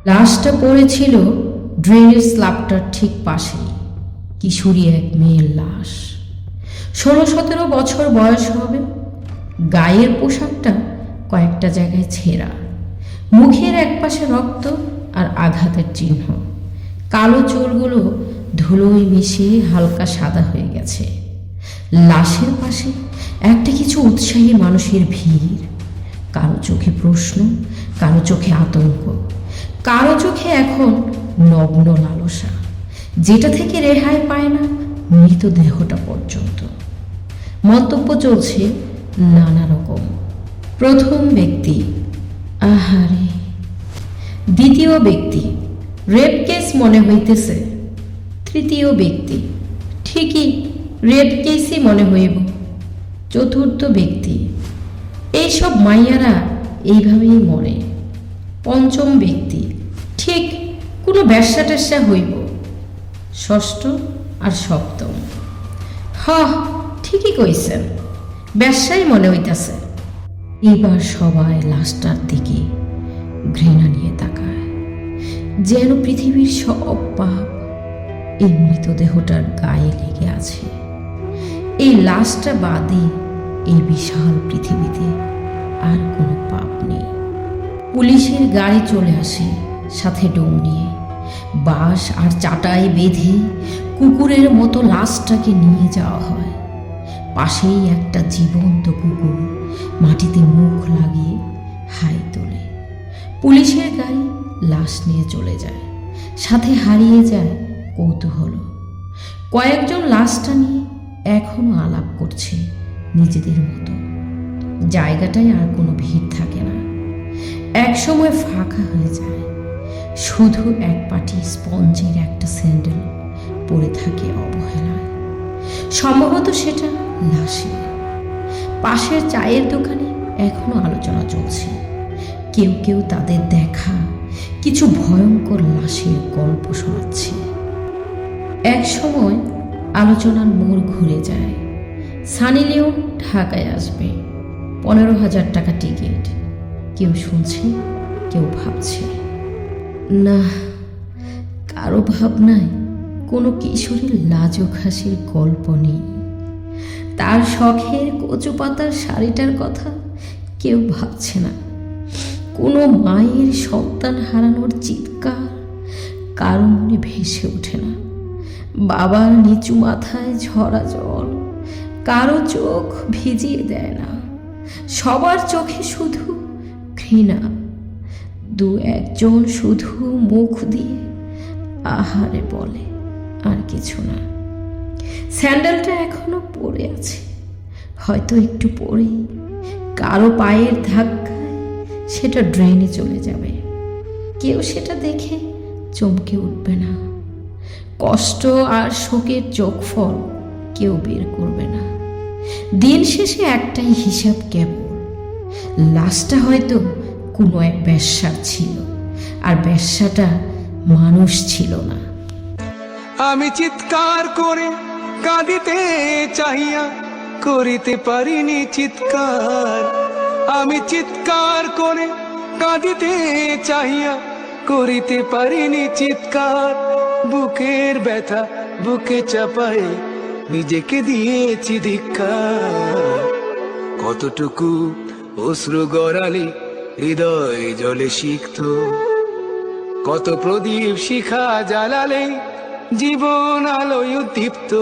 লাশটা পড়েছিল ড্রেনের স্ল্যাবটার ঠিক পাশেই। কিশোরী এক মেয়ের লাশ, 16-17 বছর বয়স হবে। গায়ের পোশাকটা কয়েকটা জায়গায় ছেঁড়া, মুখের একপাশে রক্ত আর আঘাতের চিহ্ন। কালো চুলগুলো ধুলোয় মিশিয়ে হালকা সাদা হয়ে গেছে। লাশের পাশে একটা কিছু উৎসাহী মানুষের ভিড়। কারো চোখে প্রশ্ন, কারো চোখে আতঙ্ক, কারো চোখে এখন নগ্ন লালসা, যেটা থেকে রেহাই পায় না মৃতদেহটা পর্যন্ত। মন্তব্য চলছে নানা রকম। প্রথম ব্যক্তি, আহারে। দ্বিতীয় ব্যক্তি, রেপ কেস মনে হইতেছে। তৃতীয় ব্যক্তি, ঠিকই রেপ কেসই মনে হইব। চতুর্থ ব্যক্তি, এইসব মাইয়ারা এইভাবেই মরে। পঞ্চম ব্যক্তি, ঠিক কোনো ব্যবসা ট্যাবসা হইব। ষষ্ঠ আর সপ্তম, ঠিকই কইছেন, ব্যবসাই মনে হইতাছে। এবার সবাই লাশটার দিকে ঘৃণা নিয়ে তাকায়, যেন পৃথিবীর সব পাপ এই মৃতদেহটার গায়ে লেগে আছে। এই লাশটা বাদে এই বিশাল পৃথিবীতে আর কোনো পাপ নেই। পুলিশের গাড়ি চলে আসে, সাথে ডোম নিয়ে। বাঁশ আর চাটাই বেঁধে কুকুরের মতো লাশটাকে নিয়ে যাওয়া হয়। পাশেই একটা জীবন্ত কুকুর মাটিতে মুখ লাগিয়ে হাই তোলে। পুলিশের গাড়ি লাশ নিয়ে চলে যায়, সাথে হারিয়ে যায় কৌতূহল। কয়েকজন লাশটা নিয়ে এখনো আলাপ করছে নিজেদের মতো। জায়গাটায় আর কোনো ভিড় থাকে না, একসময় ফাঁকা হয়ে যায়। শুধু এক পাটি স্পঞ্জের একটা স্যান্ডেল পড়ে থাকে অবহেলায়। সম্ভবত সেটা লাশের। পাশের চায়ের দোকানে এখনো আলোচনা চলছে। কেউ কেউ তাদের দেখা কিছু ভয়ঙ্কর লাশের গল্প শোনাচ্ছে। এক সময় আলোচনার মোড় ঘুরে যায়। সানি লিওন ঢাকায় আসবে, 15,000 টাকা টিকিট। কেউ শুনছে, কেউ ভাবছে। না, কারো ভাবনায় কোনো কিশোরীর লাজুক হাসির গল্প নেই। তার শখের কচু পাতার শাড়িটার কথা কেউ ভাবছে না। কোনো মায়ের সন্তান হারানোর চিৎকার কারো মনে ভেসে ওঠে না। বাবার নিচু মাথায় ঝরা জল কারো চোখ ভিজিয়ে দেয় না। সবার চোখে শুধু ঘৃণা। দু একজন শুধু মুখ দিয়ে আহারে বলে, আর কিছু না। স্যান্ডেলটা এখনো পড়ে আছে, হয়তো একটু পরেই কারো পায়ের ধাক্কায় সেটা ড্রেনে চলে যাবে। কেউ সেটা দেখে চমকে উঠবে না। কষ্ট আর শোকের যোগফল কেউ বের করবে না। দিন শেষে একটাই হিসাব কেবল, লাশটা হয়তো কোনো এক বেশ্যার ছিল, আর বেশ্যাটা মানুষ ছিল না। আমি চিৎকার করে কাঁদিতে চাহিয়া করিতে পারিনি চিৎকার। আমি চিৎকার করে কাঁদিতে চাহিয়া করিতে পারিনি চিৎকার। বুকের ব্যথা বুকে চাপাই নিজেকে দিয়েছি ধিক্কার। কতটুকু অশ্রু গড়ালি হৃদয় জলে সিক্ত, কত প্রদীপ শিখা জ্বালালে জীবন আলোয় উদ্দীপ্ত।